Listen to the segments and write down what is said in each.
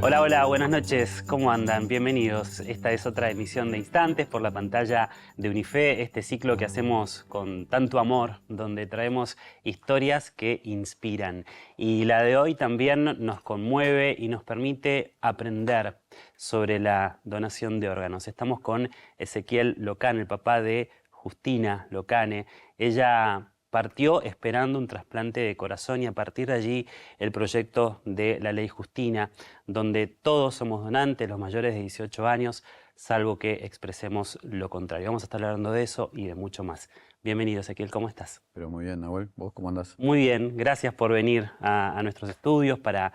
Hola, hola, buenas noches, ¿cómo andan? Bienvenidos. Esta es otra emisión de Instantes por la pantalla de Unife, este ciclo que hacemos con tanto amor, donde traemos historias que inspiran. Y la de hoy también nos conmueve y nos permite aprender sobre la donación de órganos. Estamos con Ezequiel Locane, el papá de Justina Locane. Ella partió esperando un trasplante de corazón y a partir de allí el proyecto de la Ley Justina, donde todos somos donantes, los mayores de 18 años, salvo que expresemos lo contrario. Vamos a estar hablando de eso y de mucho más. Bienvenido, Ezequiel, ¿cómo estás? Pero muy bien, Nahuel. ¿Vos cómo andás? Muy bien, gracias por venir a nuestros estudios para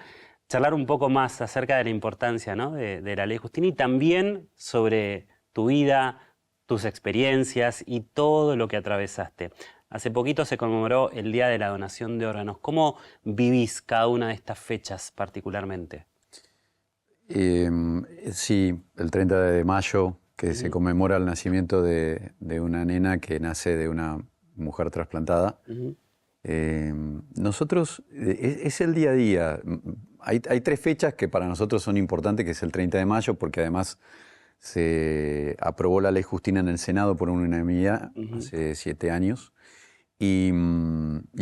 charlar un poco más acerca de la importancia, ¿no?, de la Ley Justina y también sobre tu vida, tus experiencias y todo lo que atravesaste. Hace poquito se conmemoró el Día de la Donación de Órganos. ¿Cómo vivís cada una de estas fechas particularmente? Sí, el 30 de mayo, que se conmemora el nacimiento de una nena que nace de una mujer trasplantada. Nosotros, es el día a día. Hay tres fechas que para nosotros son importantes, que es el 30 de mayo, porque además se aprobó la Ley Justina en el Senado por unanimidad hace 7 años. Y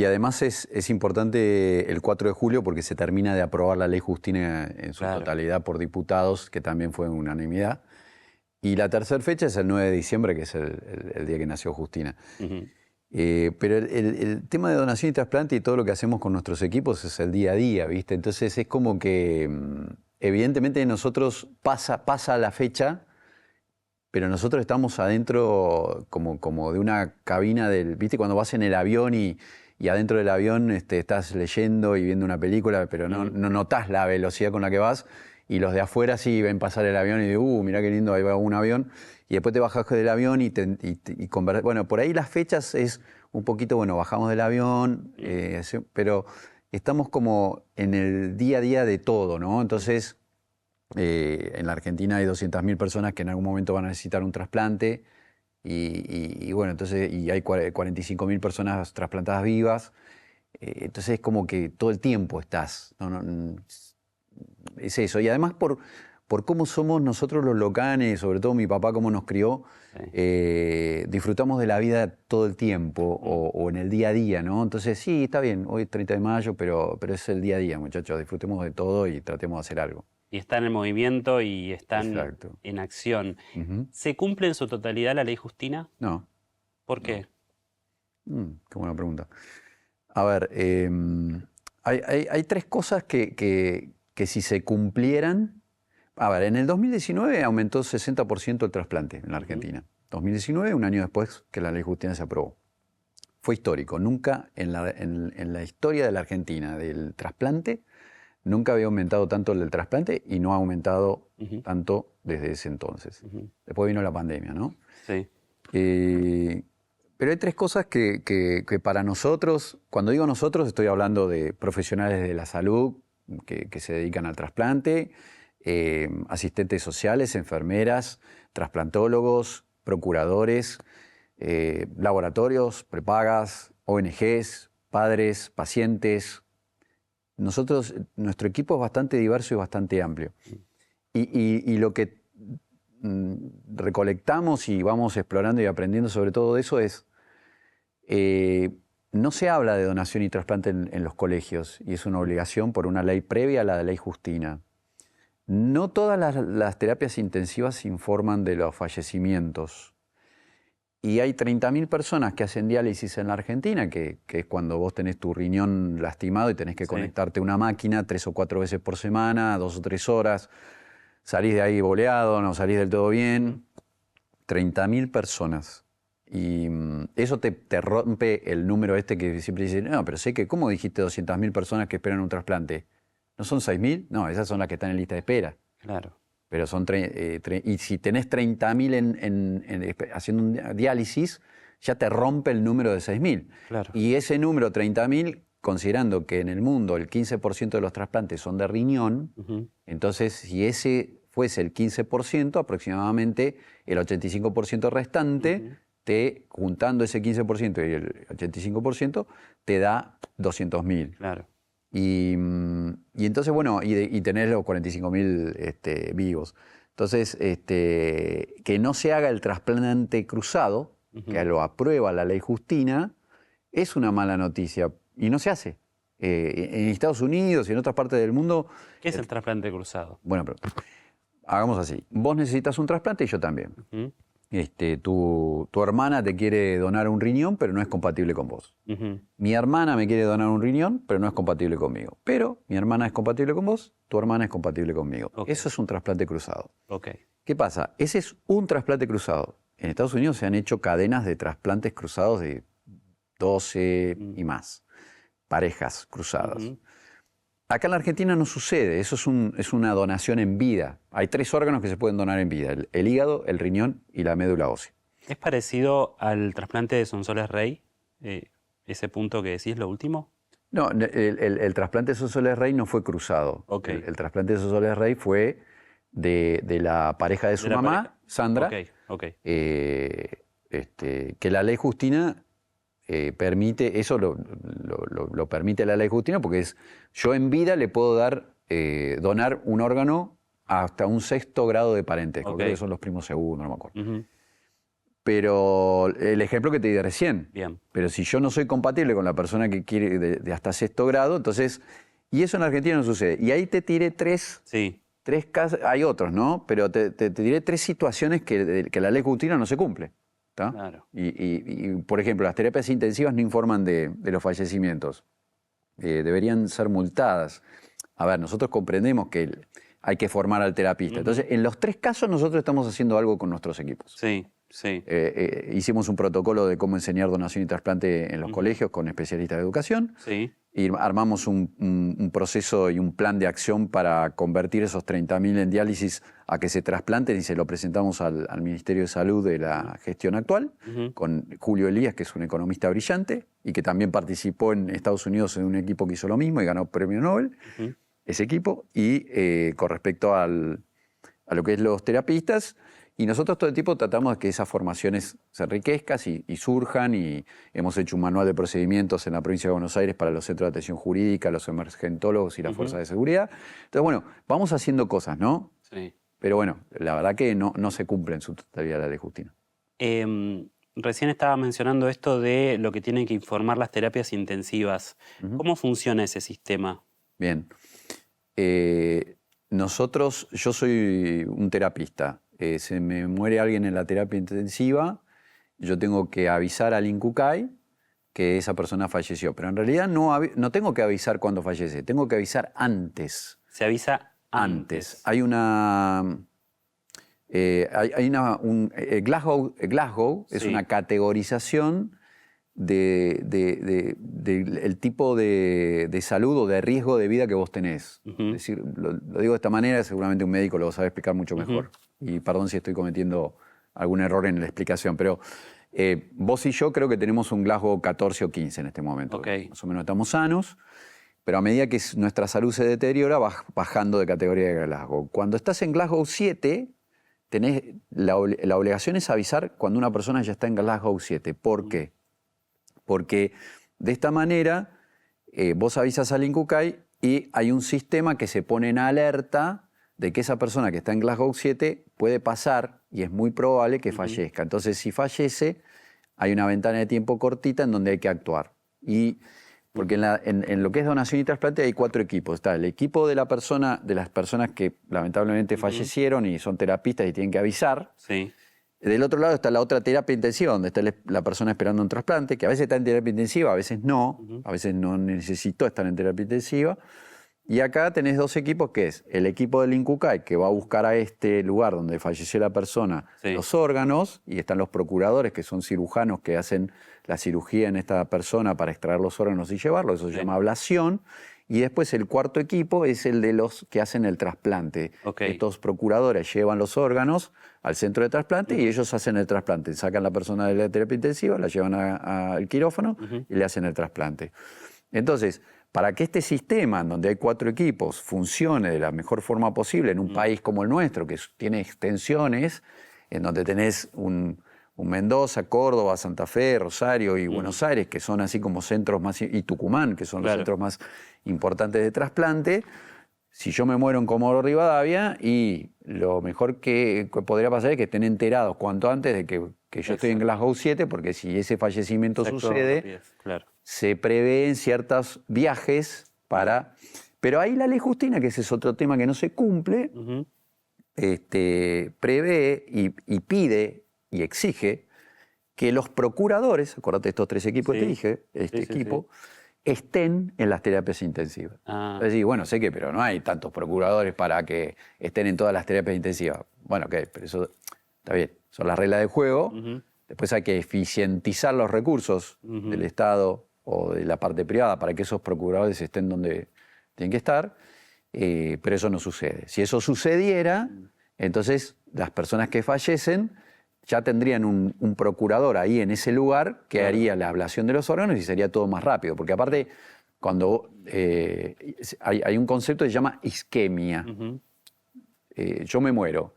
además es importante el 4 de julio porque se termina de aprobar la Ley Justina en su totalidad por diputados, que también fue en unanimidad. Y la tercera fecha es el 9 de diciembre, que es el día que nació Justina. Pero el tema de donación y trasplante y todo lo que hacemos con nuestros equipos es el día a día, ¿viste? Entonces es como que evidentemente nosotros pasa la fecha, pero nosotros estamos adentro como de una cabina ¿viste? Cuando vas en el avión y adentro del avión estás leyendo y viendo una película, pero no notás la velocidad con la que vas, y los de afuera sí ven pasar el avión y dicen, mirá qué lindo, ahí va un avión, y después te bajas del avión y bueno, por ahí las fechas es un poquito, bueno, bajamos del avión, pero estamos como en el día a día de todo, ¿no? Entonces, en la Argentina hay 200.000 personas que en algún momento van a necesitar un trasplante y bueno, entonces hay 45.000 personas trasplantadas vivas. Entonces es como que todo el tiempo estás. Es eso. Y además por cómo somos nosotros los locanes, sobre todo mi papá, cómo nos crió, disfrutamos de la vida todo el tiempo o en el día a día, ¿no? Entonces sí, está bien, hoy es 30 de mayo, pero es el día a día, muchachos. Disfrutemos de todo y tratemos de hacer algo. Y están en movimiento y están Exacto. en acción. ¿Se cumple en su totalidad la Ley Justina? No. ¿Por qué? Qué buena pregunta. A ver, hay tres cosas que si se cumplieran... A ver, en el 2019 aumentó 60% el trasplante en la Argentina. 2019, un año después que la Ley Justina se aprobó. Fue histórico. Nunca en la historia de la Argentina del trasplante, nunca había aumentado tanto el del trasplante y no ha aumentado tanto desde ese entonces. Después vino la pandemia, ¿no? Sí. Pero hay tres cosas que para nosotros, cuando digo nosotros, estoy hablando de profesionales de la salud que se dedican al trasplante, asistentes sociales, enfermeras, trasplantólogos, procuradores, laboratorios, prepagas, ONGs, padres, pacientes. Nuestro equipo es bastante diverso y bastante amplio. Y lo que recolectamos y vamos explorando y aprendiendo sobre todo eso es, no se habla de donación y trasplante en los colegios, y es una obligación por una ley previa a la Ley Justina. No todas las terapias intensivas informan de los fallecimientos. Y hay 30.000 personas que hacen diálisis en la Argentina, que es cuando vos tenés tu riñón lastimado y tenés que conectarte a una máquina 3 o 4 veces por semana, 2 o 3 horas. Salís de ahí boleado, no salís del todo bien. 30.000 personas. Y eso te rompe el número que siempre dicen, no, pero sé que, ¿cómo dijiste 200.000 personas que esperan un trasplante? ¿No son 6.000? No, esas son las que están en lista de espera. Claro. Pero son y si tenés 30.000 haciendo un diálisis, ya te rompe el número de 6.000. Claro. Y ese número, 30.000, considerando que en el mundo el 15% de los trasplantes son de riñón, entonces si ese fuese el 15%, aproximadamente el 85% restante juntando ese 15% y el 85%, te da 200.000. Claro. Y entonces, bueno, y tener los 45.000 vivos. Entonces, que no se haga el trasplante cruzado, que lo aprueba la ley Justina, es una mala noticia y no se hace. En Estados Unidos y en otras partes del mundo... ¿Qué es el trasplante cruzado? Bueno, pero hagamos así. Vos necesitas un trasplante y yo también. Tu hermana te quiere donar un riñón, pero no es compatible con vos. Mi hermana me quiere donar un riñón, pero no es compatible conmigo. Pero mi hermana es compatible con vos, tu hermana es compatible conmigo. Okay. Eso es un trasplante cruzado. Okay. ¿Qué pasa? Ese es un trasplante cruzado. En Estados Unidos se han hecho cadenas de trasplantes cruzados de 12 y más. Parejas cruzadas. Acá en la Argentina no sucede, eso es una donación en vida. Hay 3 órganos que se pueden donar en vida, el hígado, el riñón y la médula ósea. ¿Es parecido al trasplante de Sonsoles Rey? Ese punto que decís, lo último. No, el trasplante de Sonsoles Rey no fue cruzado. Okay. El trasplante de Sonsoles Rey fue de la pareja de su mamá, Sandra, que la ley Justina... permite, eso lo permite la ley Justina, porque yo en vida le puedo donar un órgano hasta un 6º grado de parentesco, creo que son los primos segundos, no me acuerdo. Pero el ejemplo que te di recién, bien. Pero si yo no soy compatible con la persona que quiere de hasta 6º grado, entonces, y eso en Argentina no sucede. Y ahí te tiré 3 casos, hay otros, ¿no? Pero te tiré 3 situaciones que la ley Justina no se cumple. Claro. Y, por ejemplo, las terapias intensivas no informan de los fallecimientos. Deberían ser multadas. A ver, nosotros comprendemos que hay que formar al terapista. Entonces, en los 3 casos nosotros estamos haciendo algo con nuestros equipos. Sí. Hicimos un protocolo de cómo enseñar donación y trasplante en los colegios con especialistas de educación. Sí. Y armamos un proceso y un plan de acción para convertir esos 30.000 en diálisis a que se trasplanten y se lo presentamos al Ministerio de Salud de la gestión actual, con Julio Elías, que es un economista brillante y que también participó en Estados Unidos en un equipo que hizo lo mismo y ganó premio Nobel, ese equipo, y con respecto a lo que es los terapistas. Y nosotros todo el tiempo tratamos de que esas formaciones se enriquezcan y surjan, y hemos hecho un manual de procedimientos en la provincia de Buenos Aires para los centros de atención jurídica, los emergentólogos y las fuerzas de seguridad. Entonces, bueno, vamos haciendo cosas, ¿no? Sí. Pero bueno, la verdad que no se cumple en su totalidad la ley Justina. Recién estaba mencionando esto de lo que tienen que informar las terapias intensivas. ¿Cómo funciona ese sistema? Bien. Yo soy un terapista. Se me muere alguien en la terapia intensiva, yo tengo que avisar al INCUCAI que esa persona falleció. Pero en realidad no tengo que avisar cuando fallece, tengo que avisar antes. Se avisa antes. Hay Glasgow es una categorización del tipo de salud o de riesgo de vida que vos tenés. Es decir, lo digo de esta manera, seguramente un médico lo sabe explicar mucho mejor. Y perdón si estoy cometiendo algún error en la explicación, pero vos y yo creo que tenemos un Glasgow 14 o 15 en este momento. Más o menos estamos sanos, pero a medida que nuestra salud se deteriora, vas bajando de categoría de Glasgow. Cuando estás en Glasgow 7, tenés la obligación es avisar cuando una persona ya está en Glasgow 7. ¿Por qué? Porque de esta manera vos avisas al INCUCAI y hay un sistema que se pone en alerta de que esa persona que está en Glasgow 7 puede pasar y es muy probable que fallezca. Entonces, si fallece, hay una ventana de tiempo cortita en donde hay que actuar. Porque en lo que es donación y trasplante hay 4 equipos. Está el equipo de las personas que lamentablemente fallecieron y son terapistas y tienen que avisar. Sí. Del otro lado está la otra terapia intensiva, donde está la persona esperando un trasplante, que a veces está en terapia intensiva, a veces no. A veces no necesitó estar en terapia intensiva. Y acá tenés 2 equipos, que es el equipo del INCUCAI, que va a buscar a este lugar donde falleció la persona los órganos, y están los procuradores, que son cirujanos que hacen la cirugía en esta persona para extraer los órganos y llevarlos, eso se llama ablación. Y después el 4º equipo es el de los que hacen el trasplante. Estos procuradores llevan los órganos al centro de trasplante y ellos hacen el trasplante. Sacan a la persona de la terapia intensiva, la llevan al quirófano y le hacen el trasplante. Entonces, para que este sistema, en donde hay 4 equipos, funcione de la mejor forma posible en un país como el nuestro, que tiene extensiones, en donde tenés un un Mendoza, Córdoba, Santa Fe, Rosario y Buenos Aires, que son así como centros más, y Tucumán, que son los centros más importantes de trasplante. Si yo me muero en Comodoro Rivadavia, y lo mejor que podría pasar es que estén enterados cuanto antes de que yo estoy en Glasgow 7, porque si ese fallecimiento sucede, se prevén ciertos viajes para... Pero ahí la ley Justina, que ese es otro tema que no se cumple, prevé y pide y exige que los procuradores, acuérdate de estos 3 equipos que te dije, estén en las terapias intensivas. Es decir, bueno, sé que, pero no hay tantos procuradores para que estén en todas las terapias intensivas. Bueno, ok, pero eso está bien, son las reglas del juego. Después hay que eficientizar los recursos del Estado o de la parte privada para que esos procuradores estén donde tienen que estar, pero eso no sucede. Si eso sucediera, entonces las personas que fallecen ya tendrían un procurador ahí en ese lugar que haría la ablación de los órganos y sería todo más rápido. Porque aparte, cuando hay un concepto que se llama isquemia. Yo me muero,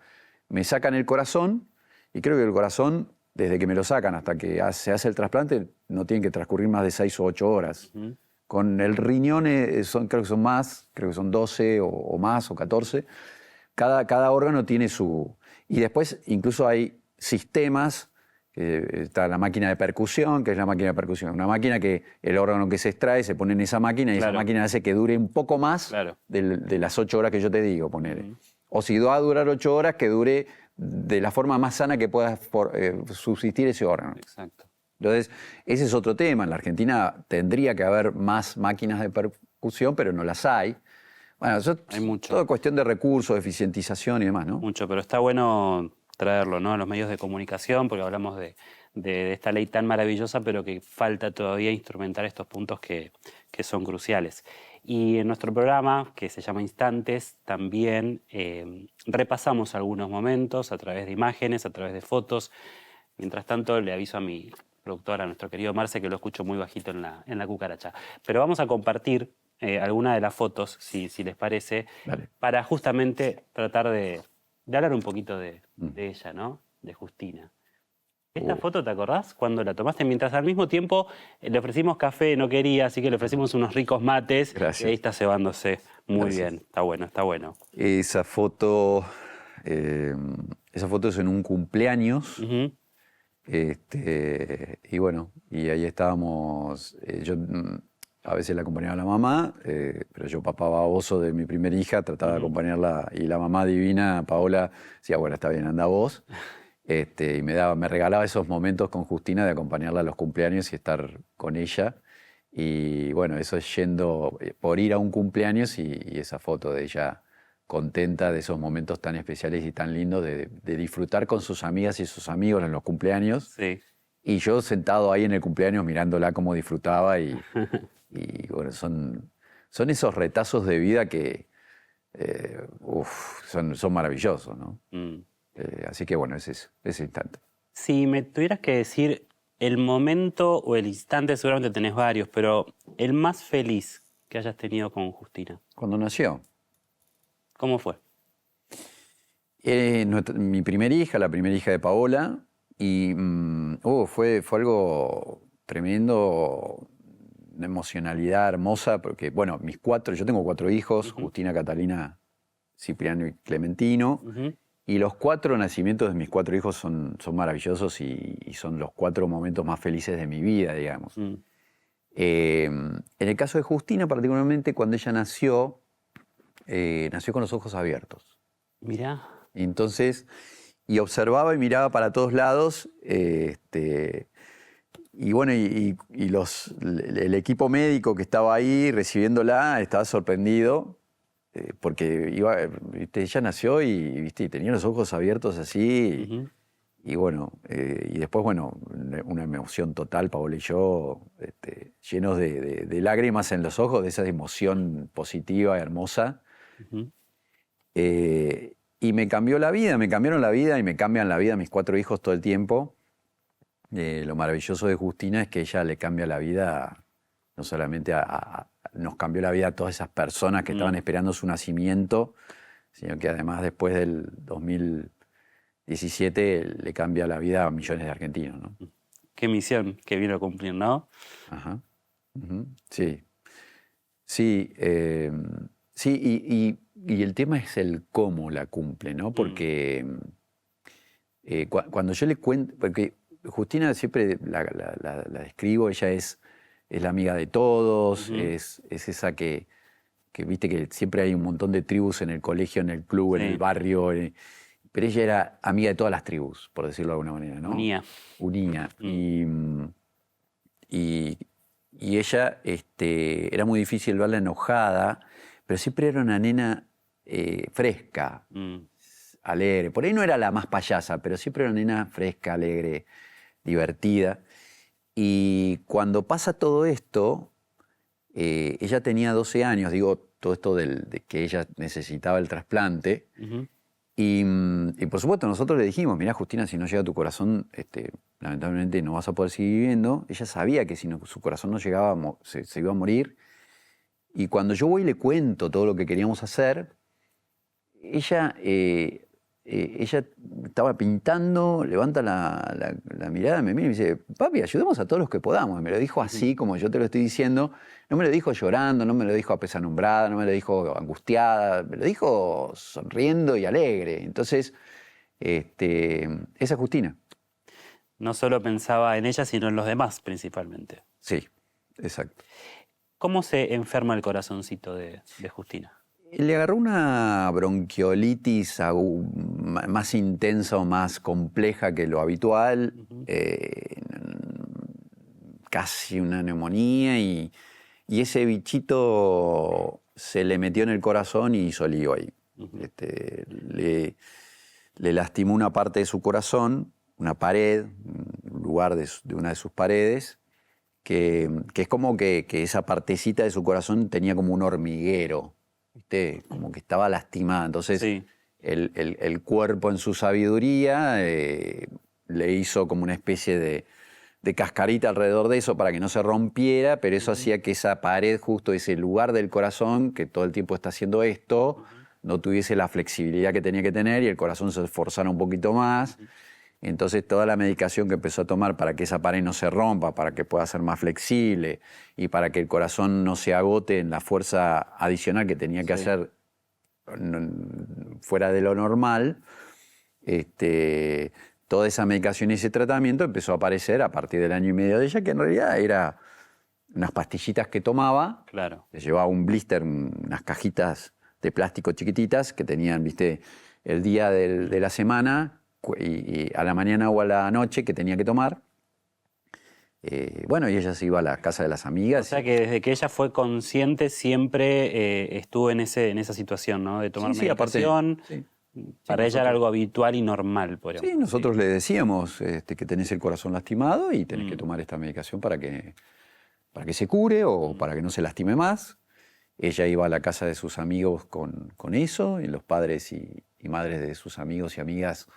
me sacan el corazón, y creo que el corazón, desde que me lo sacan hasta que se hace el trasplante, no tienen que transcurrir más de 6 o 8 horas. Con el riñón creo que son más, creo que son 12 o más o 14. Cada órgano tiene su... Y después incluso hay sistemas, está la máquina de percusión, que es la máquina de percusión. Una máquina que el órgano que se extrae se pone en esa máquina y esa máquina hace que dure un poco más de las 8 horas que yo te digo, ponele. O si va a durar 8 horas, que dure de la forma más sana que pueda subsistir ese órgano. Exacto. Entonces, ese es otro tema. En la Argentina tendría que haber más máquinas de percusión, pero no las hay. Bueno, eso hay mucho. Todo cuestión de recursos, de eficientización y demás, ¿no? Mucho, pero está bueno traerlo, ¿no?, a los medios de comunicación, porque hablamos de esta ley tan maravillosa, pero que falta todavía instrumentar estos puntos que son cruciales. Y en nuestro programa, que se llama Instantes, también repasamos algunos momentos a través de imágenes, a través de fotos. Mientras tanto, le aviso a mi productora, a nuestro querido Marce, que lo escucho muy bajito en la cucaracha. Pero vamos a compartir alguna de las fotos, si les parece, para justamente tratar de hablar un poquito de ella, ¿no? De Justina. Esta foto, ¿te acordás? Cuando la tomaste, mientras al mismo tiempo le ofrecimos café, no quería, así que le ofrecimos unos ricos mates. Gracias. Y ahí está cebándose muy bien. Está bueno, está bueno. Esa foto es en un cumpleaños. Y bueno, y ahí estábamos. Yo a veces la acompañaba a la mamá, pero yo, papá baboso de mi primera hija, trataba de acompañarla, y la mamá divina, Paola, decía, bueno, está bien, anda vos. Y me regalaba esos momentos con Justina de acompañarla a los cumpleaños y estar con ella. Y bueno, eso es yendo por ir a un cumpleaños y esa foto de ella contenta de esos momentos tan especiales y tan lindos de disfrutar con sus amigas y sus amigos en los cumpleaños. Sí. Y yo sentado ahí en el cumpleaños mirándola cómo disfrutaba y bueno, son esos retazos de vida que son maravillosos, ¿no? Así que bueno, es eso, ese instante. Si me tuvieras que decir el momento o el instante, seguramente tenés varios, pero el más feliz que hayas tenido con Justina. Cuando nació. ¿Cómo fue? Mi primera hija, la primera hija de Paola, y fue algo tremendo, una emocionalidad hermosa, porque bueno, yo tengo 4 hijos, Justina, Catalina, Cipriano y Clementino, y los 4 nacimientos de mis 4 hijos son maravillosos y son los 4 momentos más felices de mi vida, digamos. En el caso de Justina, particularmente, cuando ella nació con los ojos abiertos. Mirá. Entonces, y observaba y miraba para todos lados, y bueno, el equipo médico que estaba ahí recibiéndola estaba sorprendido, porque ella nació y tenía los ojos abiertos así, y bueno, y después, bueno, una emoción total, Paola y yo, llenos de lágrimas en los ojos, de esa emoción positiva, hermosa. Y me cambió la vida, me cambiaron la vida y me cambian la vida mis 4 hijos todo el tiempo. Lo maravilloso de Justina es que ella le cambia la vida, no solamente nos cambió la vida a todas esas personas que estaban esperando su nacimiento, sino que además después del 17 le cambia la vida a millones de argentinos, ¿no? Qué misión que vino a cumplir, ¿no? Ajá. Sí. Sí, sí, y el tema es el cómo la cumple, ¿no? Porque cuando yo le cuento, porque Justina siempre la describo, ella es la amiga de todos, es esa que viste que siempre hay un montón de tribus en el colegio, en el club, en el barrio, pero ella era amiga de todas las tribus, por decirlo de alguna manera, ¿no? Unía. Y ella, era muy difícil verla enojada, pero siempre era una nena fresca, alegre. Por ahí no era la más payasa, pero siempre era una nena fresca, alegre, divertida. Y cuando pasa todo esto, ella tenía 12 años, digo, todo esto de que ella necesitaba el trasplante. Y por supuesto nosotros le dijimos, mirá Justina, si no llega a tu corazón, lamentablemente no vas a poder seguir viviendo. Ella sabía que si su corazón no llegaba, se iba a morir. Y cuando yo voy y le cuento todo lo que queríamos hacer, ella estaba pintando, levanta la mirada, me mira y me dice, papi, ayudemos a todos los que podamos. Y me lo dijo así, como yo te lo estoy diciendo. No me lo dijo llorando, no me lo dijo apesadumbrada, no me lo dijo angustiada, me lo dijo sonriendo y alegre. Entonces, esa es Justina. No solo pensaba en ella, sino en los demás principalmente. Sí, exacto. ¿Cómo se enferma el corazoncito de Justina? Le agarró una bronquiolitis más intensa o más compleja que lo habitual, casi una neumonía, y ese bichito se le metió en el corazón y hizo lío ahí. Le lastimó una parte de su corazón, una pared, un lugar de una de sus paredes, que es como que esa partecita de su corazón tenía como un hormiguero, ¿viste? Como que estaba lastimada. Entonces, el cuerpo en su sabiduría le hizo como una especie de cascarita alrededor de eso para que no se rompiera, pero eso hacía que esa pared, justo ese lugar del corazón, que todo el tiempo está haciendo esto, no tuviese la flexibilidad que tenía que tener y el corazón se esforzara un poquito más. Entonces toda la medicación que empezó a tomar para que esa pared no se rompa, para que pueda ser más flexible y para que el corazón no se agote en la fuerza adicional que tenía que hacer fuera de lo normal, toda esa medicación y ese tratamiento empezó a aparecer a partir del año y medio de ella, que en realidad era unas pastillitas que tomaba. Claro. Le llevaba un blister, unas cajitas de plástico chiquititas que tenían, viste, el día de la semana y a la mañana o a la noche que tenía que tomar. Bueno, y ella se iba a la casa de las amigas. O sea que desde que ella fue consciente siempre estuvo en esa situación, ¿no? De tomar medicación. Aparte, para ella era algo habitual y normal, podríamos decir. Nosotros le decíamos que tenés el corazón lastimado y tenés que tomar esta medicación para que se cure o para que no se lastime más. Ella iba a la casa de sus amigos con eso, y los padres y madres de sus amigos y amigas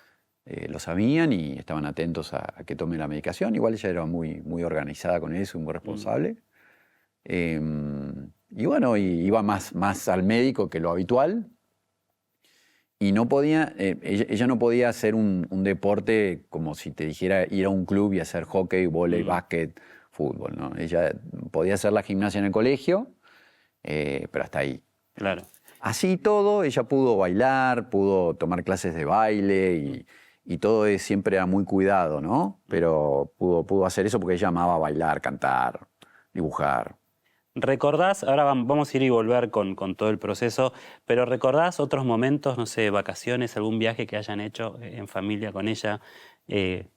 lo sabían y estaban atentos a que tome la medicación. Igual ella era muy, muy organizada con eso y muy responsable. Y bueno, iba más al médico que lo habitual. Y no podía, ella no podía hacer un deporte como si te dijera ir a un club y hacer hockey, vóley, básquet, fútbol, ¿no? Ella podía hacer la gimnasia en el colegio, pero hasta ahí. Claro. Así todo, ella pudo bailar, pudo tomar clases de baile y todo siempre era muy cuidado, ¿no? Pero pudo hacer eso porque ella amaba bailar, cantar, dibujar. ¿Recordás, ahora vamos a ir y volver con todo el proceso, pero recordás otros momentos, no sé, vacaciones, algún viaje que hayan hecho en familia con ella, que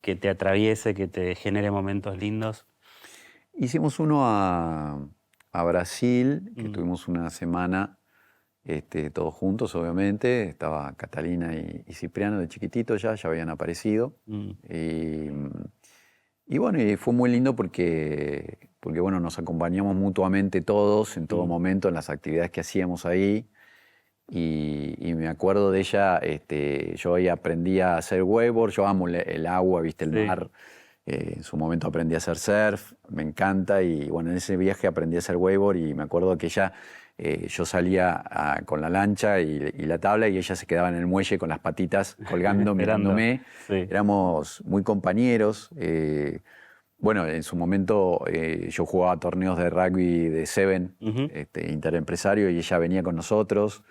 te atraviese, que te genere momentos lindos? Hicimos uno a Brasil, que tuvimos una semana todos juntos, obviamente. Estaba Catalina y Cipriano de chiquitito ya habían aparecido. Y bueno, y fue muy lindo porque bueno, nos acompañamos mutuamente todos en todo momento en las actividades que hacíamos ahí. Y me acuerdo de ella, yo ahí aprendí a hacer wakeboard, yo amo el agua, viste, el mar. En su momento aprendí a hacer surf, me encanta, y bueno, en ese viaje aprendí a hacer wakeboard y me acuerdo que ella yo salía con la lancha y la tabla y ella se quedaba en el muelle con las patitas colgando, mirándome. Sí. Éramos muy compañeros. Bueno, en su momento yo jugaba torneos de rugby de Seven, interempresario, y ella venía con nosotros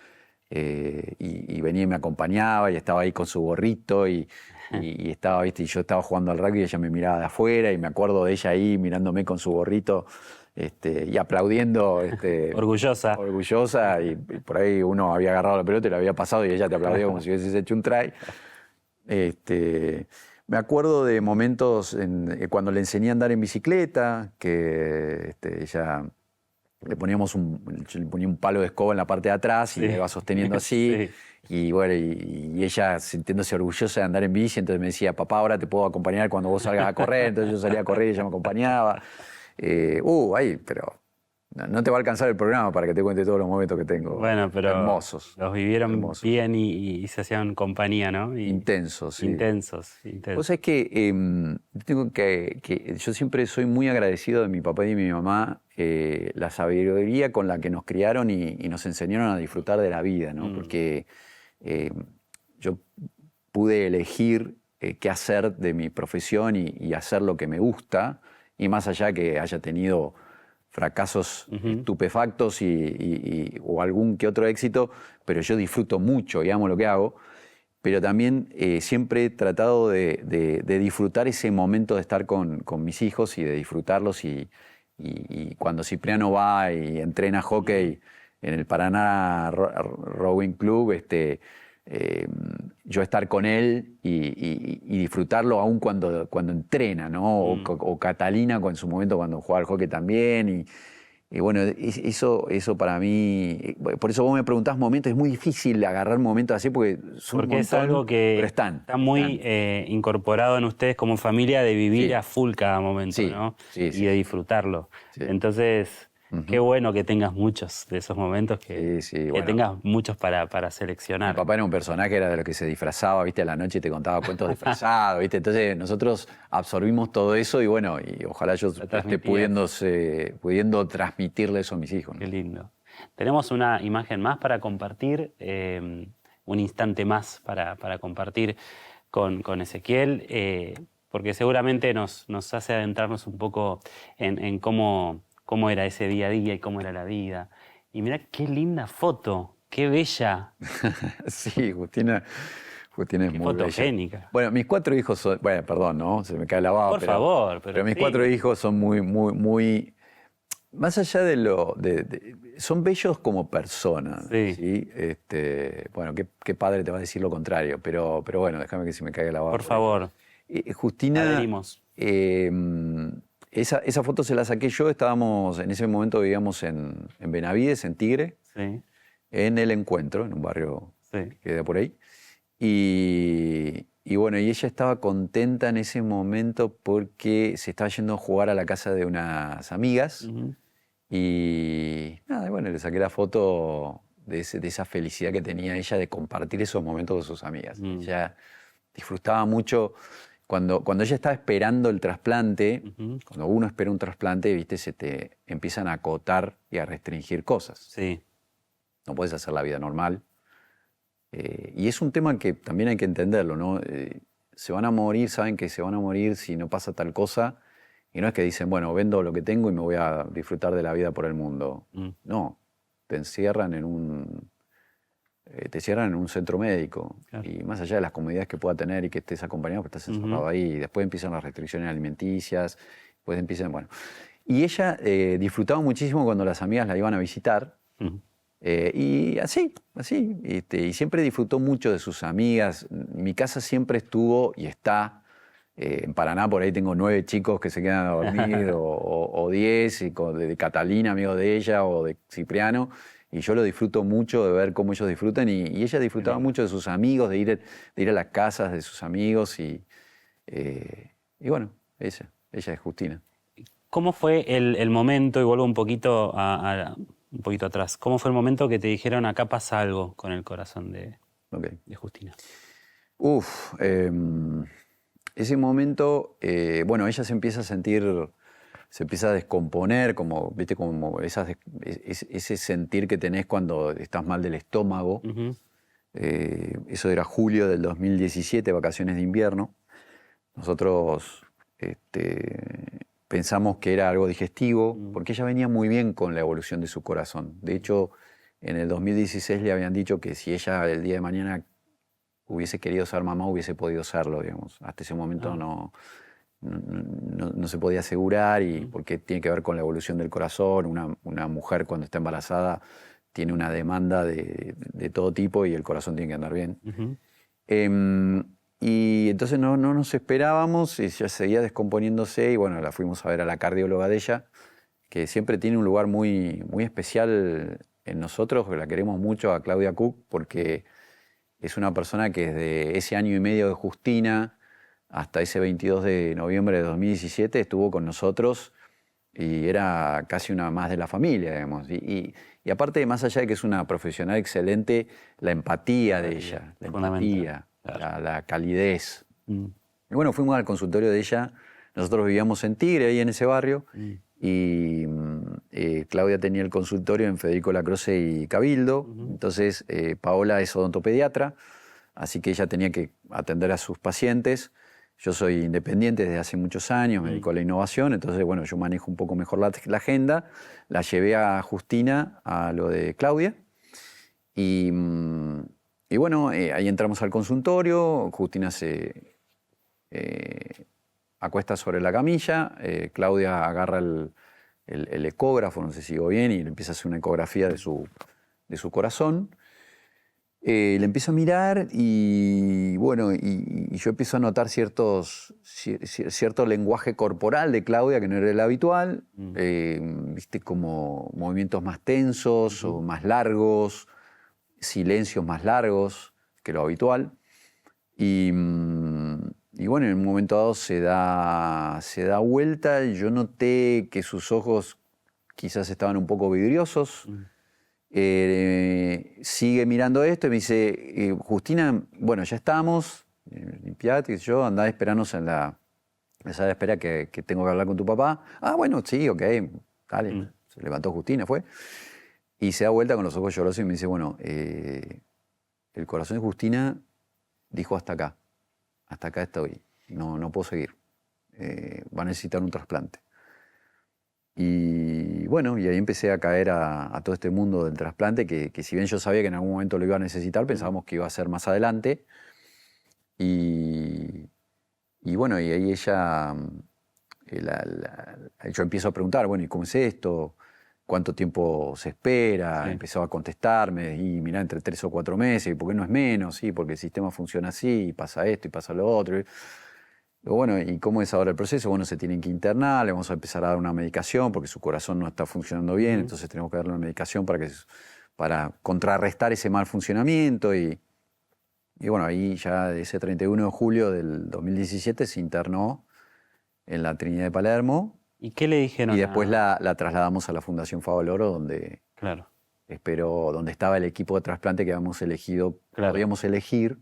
y venía y me acompañaba y estaba ahí con su gorrito y estaba, ¿viste? Y yo estaba jugando al rugby y ella me miraba de afuera y me acuerdo de ella ahí mirándome con su gorrito y aplaudiendo. Orgullosa. Orgullosa y por ahí uno había agarrado la pelota y la había pasado y ella te aplaudía como si hubieses hecho un try. Me acuerdo de momentos cuando le enseñé a andar en bicicleta, que ella le poníamos yo le ponía un palo de escoba en la parte de atrás y Sí. la iba sosteniendo así. Sí. Y bueno, y ella sintiéndose orgullosa de andar en bici, entonces me decía, papá, ahora te puedo acompañar cuando vos salgas a correr. Entonces yo salía a correr y ella me acompañaba. Pero no te va a alcanzar el programa para que te cuente todos los momentos que tengo. Bueno, pero hermosos. los vivieron hermosos. bien y se hacían compañía, ¿no? Intensos, sí. Intensos. Vos sabés que yo siempre soy muy agradecido de mi papá y de mi mamá, la sabiduría con la que nos criaron y nos enseñaron a disfrutar de la vida, ¿no? Porque yo pude elegir qué hacer de mi profesión y hacer lo que me gusta, y más allá que haya tenido fracasos estupefactos o algún que otro éxito, pero yo disfruto mucho y amo lo que hago. Pero también siempre he tratado de disfrutar ese momento de estar con mis hijos y de disfrutarlos. Y cuando Cipriano va y entrena hockey en el Paraná Rowing Club, yo estar con él y disfrutarlo aún cuando entrena, ¿no? O Catalina en su momento cuando jugaba al hockey también. Y bueno, eso para mí, por eso vos me preguntás momentos, es muy difícil agarrar momentos así porque son Porque un montón, es algo que pero está muy incorporado en ustedes como familia de vivir Sí. a full cada momento, Sí, ¿no? sí, Y sí. de disfrutarlo. Sí. Entonces, qué bueno que tengas muchos de esos momentos, que Bueno. tengas muchos para Mi seleccionar. papá era un personaje, era de los que se disfrazaba, ¿viste? A la noche te contaba cuentos disfrazados, ¿viste? Entonces nosotros absorbimos todo eso y bueno, y ojalá yo esté transmitías. pudiendo transmitirle eso a mis hijos, ¿no? Qué lindo. Tenemos una imagen más para compartir, un instante más para compartir con Ezequiel, porque seguramente nos hace adentrarnos un poco en cómo era ese día a día y cómo era la vida. Y mirá qué linda foto, qué bella. Sí, Justina es Qué muy bella. fotogénica. Bueno, mis 4 hijos son, bueno, perdón, ¿no? Se me cae la baba. Por favor, pero mis sí. 4 hijos son muy, más allá son bellos como personas, Sí. ¿sí? Bueno, ¿qué padre te va a decir lo contrario? Pero bueno, déjame que se me caiga la baba. Por favor. Justina, Adherimos. esa foto se la saqué yo, en ese momento vivíamos en Benavides, en Tigre, Sí. en El Encuentro, en un barrio Sí. que queda por ahí. Y bueno, y ella estaba contenta en ese momento porque se estaba yendo a jugar a la casa de unas amigas. Y nada, bueno, le saqué la foto de esa felicidad que tenía ella de compartir esos momentos con sus amigas. Ella disfrutaba mucho. Cuando ella estaba esperando el trasplante, cuando uno espera un trasplante, viste, se te empiezan a acotar y a restringir cosas. Sí. No puedes hacer la vida normal. Y es un tema que también hay que entenderlo, ¿no? Se van a morir, saben que se van a morir si no pasa tal cosa. Y no es que dicen, bueno, vendo lo que tengo y me voy a disfrutar de la vida por el mundo. No, te encierran en un centro médico. Claro. Y más allá de las comodidades que pueda tener y que estés acompañado, pues estás encerrado ahí. Y después empiezan las restricciones alimenticias. Después empiezan, bueno. Y ella disfrutaba muchísimo cuando las amigas la iban a visitar. Y así. Y siempre disfrutó mucho de sus amigas. Mi casa siempre estuvo y está. En Paraná por ahí tengo 9 chicos que se quedan a dormir, o 10, de Catalina, amigo de ella, o de Cipriano. Y yo lo disfruto mucho de ver cómo ellos disfrutan. Y ella disfrutaba mucho de sus amigos, de ir a las casas de sus amigos. Y bueno, ella es Justina. ¿Cómo fue el momento, y vuelvo un poquito atrás, cómo fue el momento que te dijeron acá pasa algo con el corazón de Justina? Ese momento, bueno, ella se empieza a sentir se empieza a descomponer, como, ¿viste? Como ese sentir que tenés cuando estás mal del estómago. Eso era julio del 2017, vacaciones de invierno. Nosotros pensamos que era algo digestivo, porque ella venía muy bien con la evolución de su corazón. De hecho, en el 2016 le habían dicho que si ella el día de mañana hubiese querido ser mamá, hubiese podido serlo, digamos. Hasta ese momento no se podía asegurar, y porque tiene que ver con la evolución del corazón. Una mujer cuando está embarazada tiene una demanda de todo tipo y el corazón tiene que andar bien. Y entonces no nos esperábamos, y ella seguía descomponiéndose, y bueno, la fuimos a ver a la cardióloga de ella, que siempre tiene un lugar muy, muy especial en nosotros, que la queremos mucho, a Claudia Cook, porque es una persona que desde ese año y medio de Justina hasta ese 22 de noviembre de 2017 estuvo con nosotros y era casi una más de la familia, digamos. Y aparte, más allá de que es una profesional excelente, la empatía de ella, la empatía, claro, la calidez. Y bueno, fuimos al consultorio de ella. Nosotros vivíamos en Tigre, ahí en ese barrio, y Claudia tenía el consultorio en Federico Lacroze y Cabildo. Entonces, Paola es odontopediatra, así que ella tenía que atender a sus pacientes. Yo soy independiente desde hace muchos años, me dedico a la innovación, entonces, bueno, yo manejo un poco mejor la agenda. La llevé a Justina a lo de Claudia. Y bueno, ahí entramos al consultorio. Justina se acuesta sobre la camilla. Claudia agarra el ecógrafo, no sé si digo bien, y le empieza a hacer una ecografía de su corazón. Le empiezo a mirar y bueno, y yo empiezo a notar cierto lenguaje corporal de Claudia que no era el habitual. Viste, como movimientos más tensos o más largos, silencios más largos que lo habitual. Y bueno, en un momento dado se da vuelta, y yo noté que sus ojos quizás estaban un poco vidriosos. Sigue mirando esto y me dice, Justina, bueno, ya estamos, limpiate, yo, andá a esperarnos en la sala de espera que tengo que hablar con tu papá. Ah, bueno, sí, ok, dale. Se levantó Justina, fue. Y se da vuelta con los ojos llorosos y me dice, bueno, el corazón de Justina dijo hasta acá estoy, no puedo seguir, va a necesitar un trasplante. Y bueno, y ahí empecé a caer a todo este mundo del trasplante, que si bien yo sabía que en algún momento lo iba a necesitar, pensábamos que iba a ser más adelante. Y bueno, y ahí ella, yo empiezo a preguntar, bueno, ¿y cómo es esto? ¿Cuánto tiempo se espera? Sí. Empezó a contestarme, y mirá, entre 3 o 4 meses, ¿y por qué no es menos? Sí, porque el sistema funciona así, y pasa esto, y pasa lo otro. Bueno, ¿y cómo es ahora el proceso? Bueno, se tienen que internar, le vamos a empezar a dar una medicación porque su corazón no está funcionando bien, entonces tenemos que darle una medicación para contrarrestar ese mal funcionamiento. Y bueno, ahí ya de ese 31 de julio del 2017 se internó en la Trinidad de Palermo. ¿Y qué le dijeron? Y después la trasladamos a la Fundación Favaloro, donde, claro, donde estaba el equipo de trasplante que habíamos elegido, claro, podíamos elegir,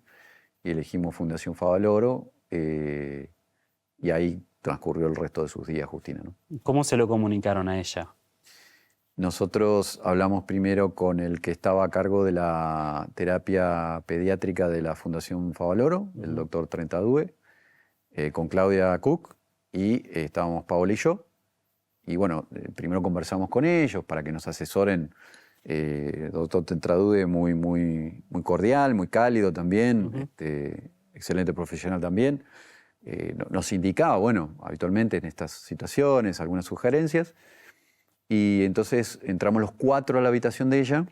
y elegimos Fundación Favaloro. Y ahí transcurrió el resto de sus días, Justina, ¿no? ¿Cómo se lo comunicaron a ella? Nosotros hablamos primero con el que estaba a cargo de la terapia pediátrica de la Fundación Favaloro, el doctor Trentadue, con Claudia Cook, y estábamos Paola y yo. Y bueno, primero conversamos con ellos para que nos asesoren. El doctor Trentadue muy, muy, muy cordial, muy cálido también, excelente profesional también. Nos indicaba, bueno, habitualmente en estas situaciones, algunas sugerencias. Y entonces entramos los 4 a la habitación de ella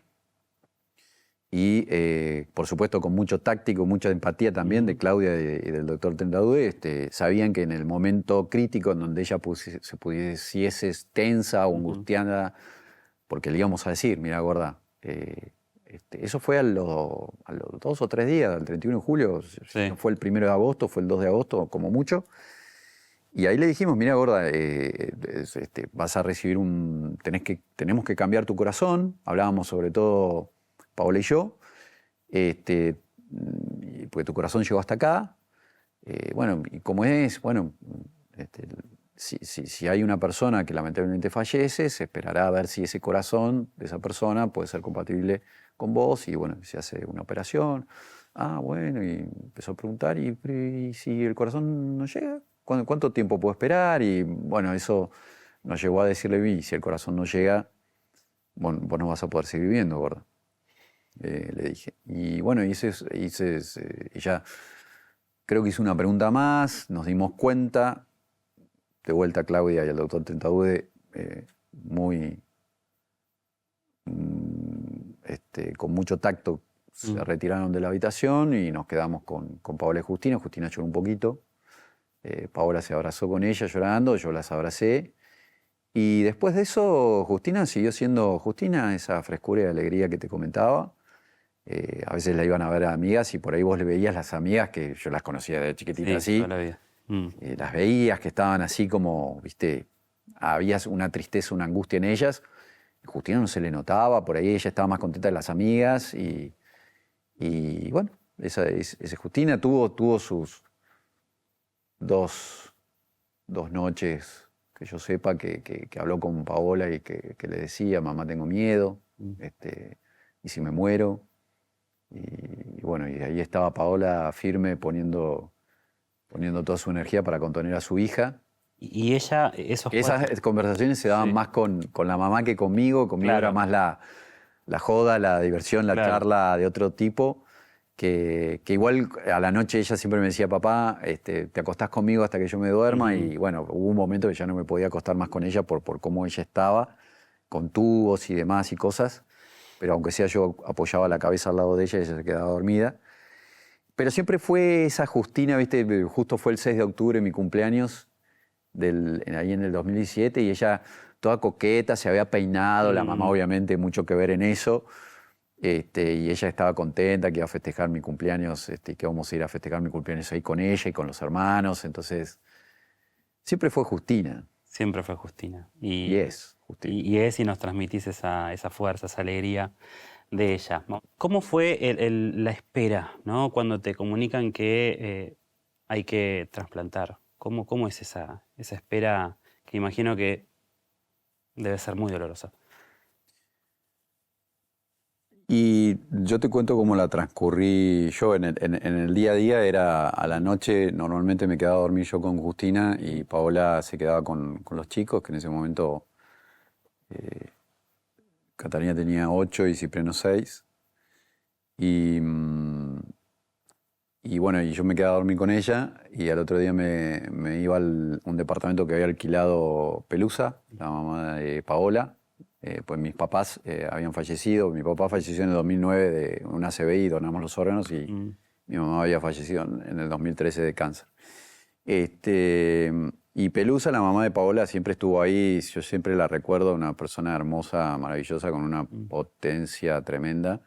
y, por supuesto, con mucho táctico, mucha empatía también de Claudia y del doctor Trentadue, sabían que en el momento crítico en donde ella se pudiese tensa o angustiada, porque le íbamos a decir, mira, gorda, eso fue a los 2 o 3 días, el 31 de julio, sí. No fue el 1 de agosto, fue el 2 de agosto, como mucho. Y ahí le dijimos, mira, gorda, vas a recibir tenemos que cambiar tu corazón. Hablábamos sobre todo Paola y yo, porque tu corazón llegó hasta acá. Bueno, ¿y cómo es? Bueno, si hay una persona que lamentablemente fallece, se esperará a ver si ese corazón de esa persona puede ser compatible con vos y bueno, se hace una operación. Ah, bueno, y empezó a preguntar, ¿y si el corazón no llega? ¿Cuánto tiempo puedo esperar? Y bueno, eso nos llevó a decirle, y si el corazón no llega, bueno, vos no vas a poder seguir viviendo, ¿verdad? Le dije. Y bueno, ella creo que hizo una pregunta más, nos dimos cuenta, de vuelta Claudia y el doctor Tentadude, muy, con mucho tacto, se retiraron de la habitación y nos quedamos con Paola y Justina. Justina lloró un poquito. Paola se abrazó con ella llorando, yo las abracé. Y después de eso, Justina siguió siendo Justina, esa frescura y alegría que te comentaba. A veces la iban a ver a amigas y por ahí vos le veías las amigas, que yo las conocía de chiquitita Sí, así. toda la vida. Las veías que estaban así como, viste, había una tristeza, una angustia en ellas. Justina no se le notaba, por ahí ella estaba más contenta de las amigas y bueno, esa Justina tuvo sus dos noches que yo sepa que habló con Paola y que le decía, mamá, tengo miedo, y si me muero. Y bueno, y ahí estaba Paola firme poniendo toda su energía para contener a su hija. Y ella, Esas conversaciones se daban más con la mamá que conmigo. Conmigo Claro. era más la joda, la diversión, la charla de otro tipo. Que igual a la noche ella siempre me decía, papá, te acostás conmigo hasta que yo me duerma. Y bueno, hubo un momento que ya no me podía acostar más con ella por cómo ella estaba, con tubos y demás y cosas. Pero aunque sea yo apoyaba la cabeza al lado de ella, ella se quedaba dormida. Pero siempre fue esa Justina, ¿viste? Justo fue el 6 de octubre, mi cumpleaños, ahí en el 2017, y ella toda coqueta, se había peinado, la mamá obviamente mucho que ver en eso, y ella estaba contenta que iba a festejar mi cumpleaños, que íbamos a ir a festejar mi cumpleaños ahí con ella y con los hermanos, entonces siempre fue Justina. Siempre fue Justina. Y es Justina. Y nos transmitís esa fuerza, esa alegría de ella, ¿no? ¿Cómo fue la espera, ¿no? Cuando te comunican que hay que trasplantar? ¿Cómo es esa espera que imagino que debe ser muy dolorosa? Y yo te cuento cómo la transcurrí yo. En el día a día era a la noche, normalmente me quedaba a dormir yo con Justina y Paola se quedaba con los chicos, que en ese momento Catalina tenía 8 y Cipriano 6. Y bueno, y yo me quedaba a dormir con ella y al otro día me iba a un departamento que había alquilado Pelusa, la mamá de Paola. Pues mis papás habían fallecido. Mi papá falleció en el 2009 de una CBI, donamos los órganos, y mi mamá había fallecido en el 2013 de cáncer. Y Pelusa, la mamá de Paola, siempre estuvo ahí. Yo siempre la recuerdo, una persona hermosa, maravillosa, con una potencia tremenda.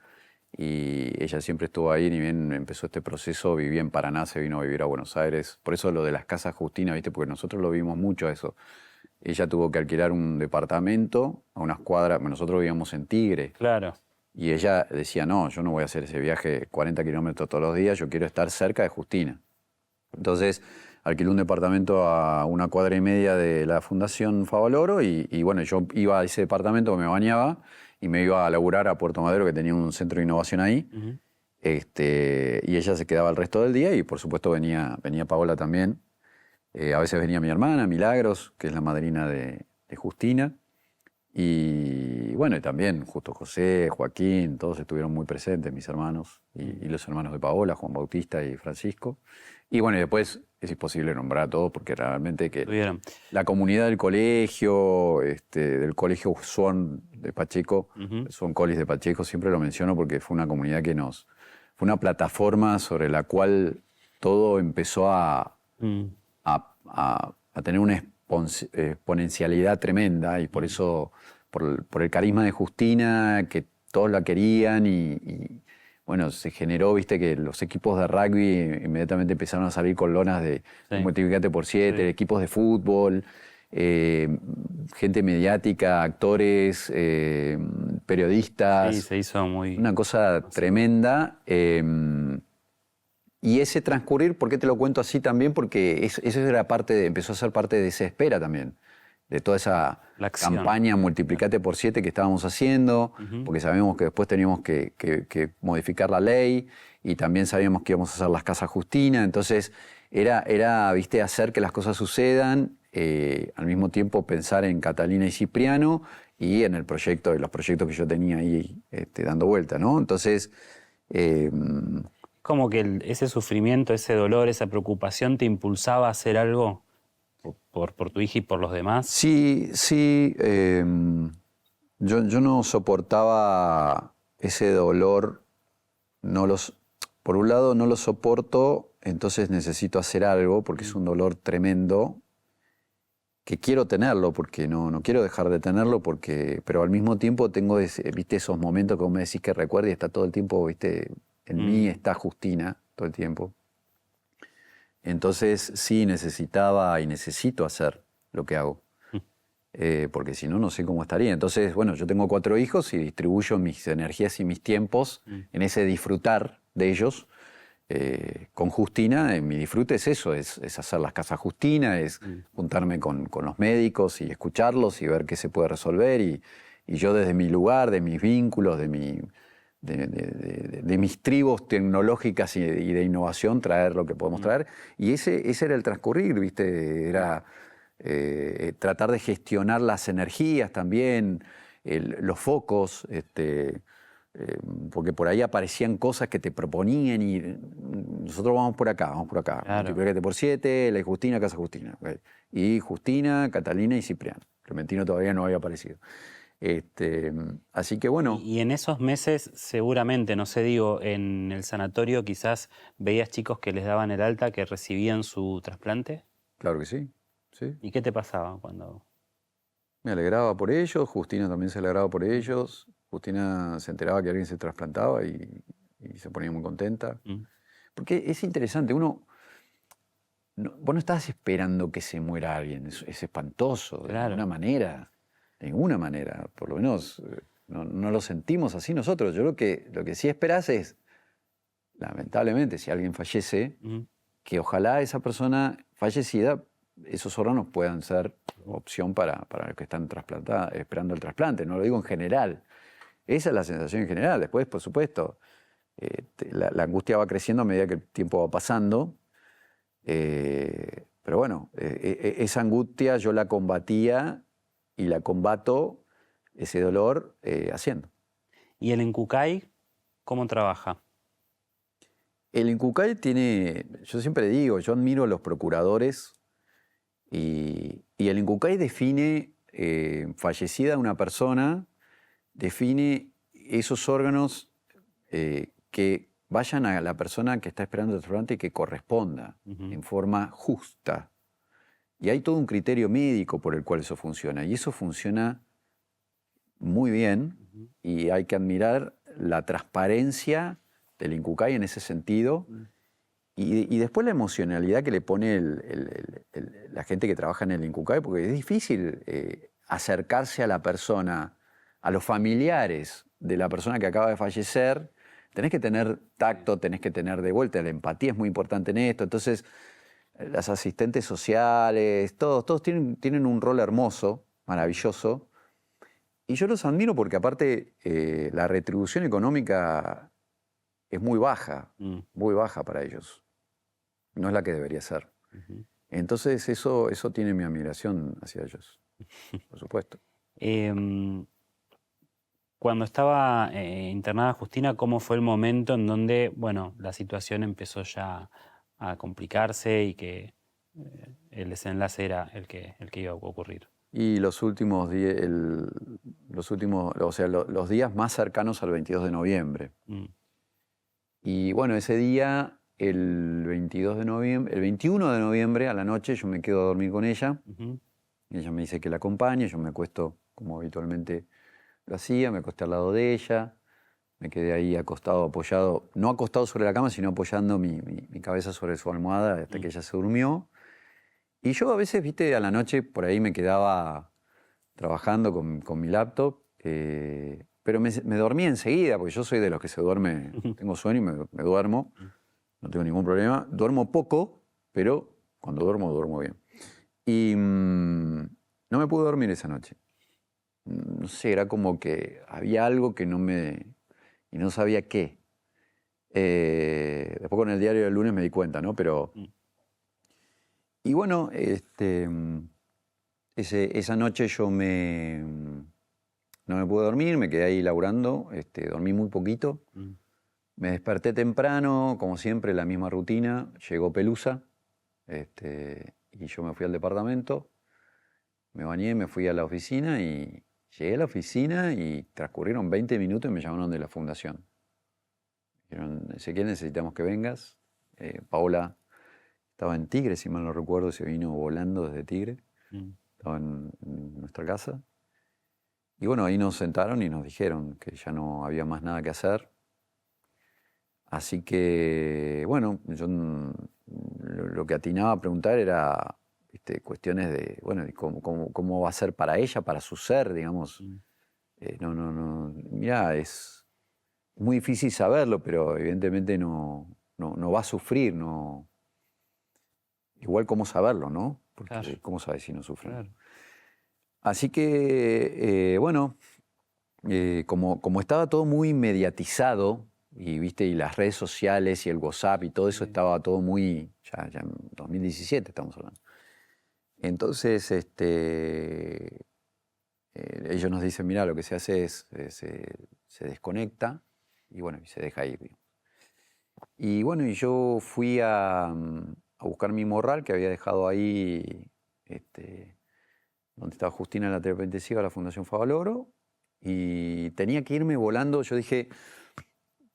Y ella siempre estuvo ahí, ni bien empezó este proceso, vivía en Paraná, se vino a vivir a Buenos Aires. Por eso lo de las casas Justina, ¿viste? Porque nosotros lo vimos mucho a eso. Ella tuvo que alquilar un departamento a unas cuadras, nosotros vivíamos en Tigre. Claro. Y ella decía, no, yo no voy a hacer ese viaje 40 kilómetros todos los días, yo quiero estar cerca de Justina. Entonces alquiló un departamento a 1,25 cuadras de la Fundación Favaloro y bueno, yo iba a ese departamento, me bañaba y me iba a laburar a Puerto Madero, que tenía un centro de innovación ahí. Y ella se quedaba el resto del día y por supuesto venía Paola también. A veces venía mi hermana, Milagros, que es la madrina de Justina. Y bueno, y también Justo José, Joaquín, todos estuvieron muy presentes, mis hermanos, y los hermanos de Paola, Juan Bautista y Francisco. Y bueno, y después es imposible nombrar a todos porque realmente que la comunidad del colegio Swan de Pacheco, Swan College de Pacheco, siempre lo menciono porque fue una comunidad fue una plataforma sobre la cual todo empezó a tener una exponencialidad tremenda y por eso, por el carisma de Justina, que todos la querían y bueno, se generó, viste, que los equipos de rugby inmediatamente empezaron a salir con lonas de multiplicate por 7, equipos de fútbol, gente mediática, actores, periodistas. Sí, se hizo muy... Una cosa tremenda. Y ese transcurrir, ¿por qué te lo cuento así también? Porque eso era empezó a ser parte de esa espera también, de toda esa campaña multiplicate por 7 que estábamos haciendo, porque sabíamos que después teníamos que modificar la ley y también sabíamos que íbamos a hacer las casas Justina, entonces era viste, hacer que las cosas sucedan, al mismo tiempo pensar en Catalina y Cipriano y en los proyectos que yo tenía ahí dando vuelta, ¿no? Entonces... como que ese sufrimiento, ese dolor, esa preocupación te impulsaba a hacer algo por tu hija y por los demás. Sí. Yo no soportaba ese dolor. Por un lado no lo soporto, entonces necesito hacer algo porque es un dolor tremendo que quiero tenerlo porque no quiero dejar de tenerlo pero al mismo tiempo tengo ¿viste? Esos momentos que vos me decís que recuerdo y está todo el tiempo, ¿viste? En mí está Justina todo el tiempo. Entonces sí necesitaba y necesito hacer lo que hago. Porque si no, no sé cómo estaría. Entonces, bueno, yo tengo 4 hijos y distribuyo mis energías y mis tiempos en ese disfrutar de ellos. Con Justina, mi disfrute es eso, es hacer las casas Justina, es juntarme con los médicos y escucharlos y ver qué se puede resolver. Y yo desde mi lugar, de mis vínculos, de mis tribus tecnológicas y de innovación, traer lo que podemos traer. Y ese era el transcurrir, ¿viste? Era tratar de gestionar las energías también, los focos, porque por ahí aparecían cosas que te proponían y nosotros vamos por acá. Claro. Multiplicate por 7, la Justina, Casa Justina. Okay. Y Justina, Catalina y Cipriano. Clementino todavía no había aparecido. Así que bueno. Y en esos meses, seguramente, no sé, digo, en el sanatorio quizás veías chicos que les daban el alta, que recibían su trasplante. Claro que sí. ¿Y qué te pasaba cuando...? Me alegraba por ellos, Justina también se alegraba por ellos. Justina se enteraba que alguien se trasplantaba y se ponía muy contenta. Porque es interesante, vos no estás esperando que se muera alguien, es espantoso, Claro. de ninguna manera, por lo menos no lo sentimos así nosotros. Yo lo que sí esperás es, lamentablemente, si alguien fallece, que ojalá esa persona fallecida, esos órganos puedan ser opción para los que están esperando el trasplante. No lo digo en general. Esa es la sensación en general. Después, por supuesto, la angustia va creciendo a medida que el tiempo va pasando. Pero bueno, esa angustia yo la combatía y la combato, ese dolor, haciendo. ¿Y el Incucay cómo trabaja? El Incucay yo siempre digo, yo admiro a los procuradores y el Incucay define, fallecida una persona, define esos órganos que vayan a la persona que está esperando el trasplante y que corresponda en forma justa. Y hay todo un criterio médico por el cual eso funciona. Y eso funciona muy bien y hay que admirar la transparencia del Incucay en ese sentido. Y después la emocionalidad que le pone la gente que trabaja en el Incucay, porque es difícil acercarse a la persona, a los familiares de la persona que acaba de fallecer. Tenés que tener tacto, tenés que tener de vuelta, la empatía es muy importante en esto. Entonces, las asistentes sociales, todos tienen un rol hermoso, maravilloso. Y yo los admiro porque aparte la retribución económica es muy baja para ellos. No es la que debería ser. Entonces eso tiene mi admiración hacia ellos, por supuesto. Cuando estaba internada Justina, ¿cómo fue el momento en donde, bueno, la situación empezó ya a complicarse y que el desenlace era el que iba a ocurrir? Y los días más cercanos al 22 de noviembre. Y bueno, ese día, el 21 de noviembre a la noche, yo me quedo a dormir con ella. Ella me dice que la acompañe, yo me acuesto como habitualmente lo hacía, me acosté al lado de ella, me quedé ahí acostado, apoyado, no acostado sobre la cama, sino apoyando mi cabeza sobre su almohada hasta que ella se durmió. Y yo a veces, viste, a la noche por ahí me quedaba trabajando con mi laptop, pero me dormía enseguida, porque yo soy de los que se duerme, tengo sueño y me duermo. no tengo ningún problema. Duermo poco, pero cuando duermo, duermo bien. Y no me pude dormir esa noche. No sé, era como que había algo que y no sabía qué. Después con el diario del lunes me di cuenta, ¿no? Pero... Y bueno, esa noche yo no me pude dormir, me quedé ahí laburando, dormí muy poquito. Me desperté temprano, como siempre, la misma rutina. Llegó Pelusa, y yo me fui al departamento, me bañé, me fui a la oficina y llegué a la oficina y transcurrieron 20 minutos y me llamaron de la fundación. Dijeron, Ezequiel, necesitamos que vengas. Paola estaba en Tigre, si mal no recuerdo, se vino volando desde Tigre. Estaba en nuestra casa. Y bueno, ahí nos sentaron y nos dijeron que ya no había más nada que hacer. Así que, bueno, yo lo que atinaba a preguntar era cuestiones de, bueno, cómo va a ser para ella, para su ser, digamos. No, mirá, es muy difícil saberlo, pero evidentemente no va a sufrir, no. Igual cómo saberlo, ¿no? Porque Claro. cómo sabes si no sufre. Claro. Así que, bueno, como estaba todo muy mediatizado, y las redes sociales y el WhatsApp y todo eso estaba todo muy, ya en 2017 estamos hablando. Entonces, ellos nos dicen, mira, lo que se hace es, se desconecta y bueno, y se deja ir. Digamos. Y bueno, y yo fui a buscar mi morral que había dejado ahí, donde estaba Justina en la terapia intensiva, la Fundación Favaloro, y tenía que irme volando. Yo dije,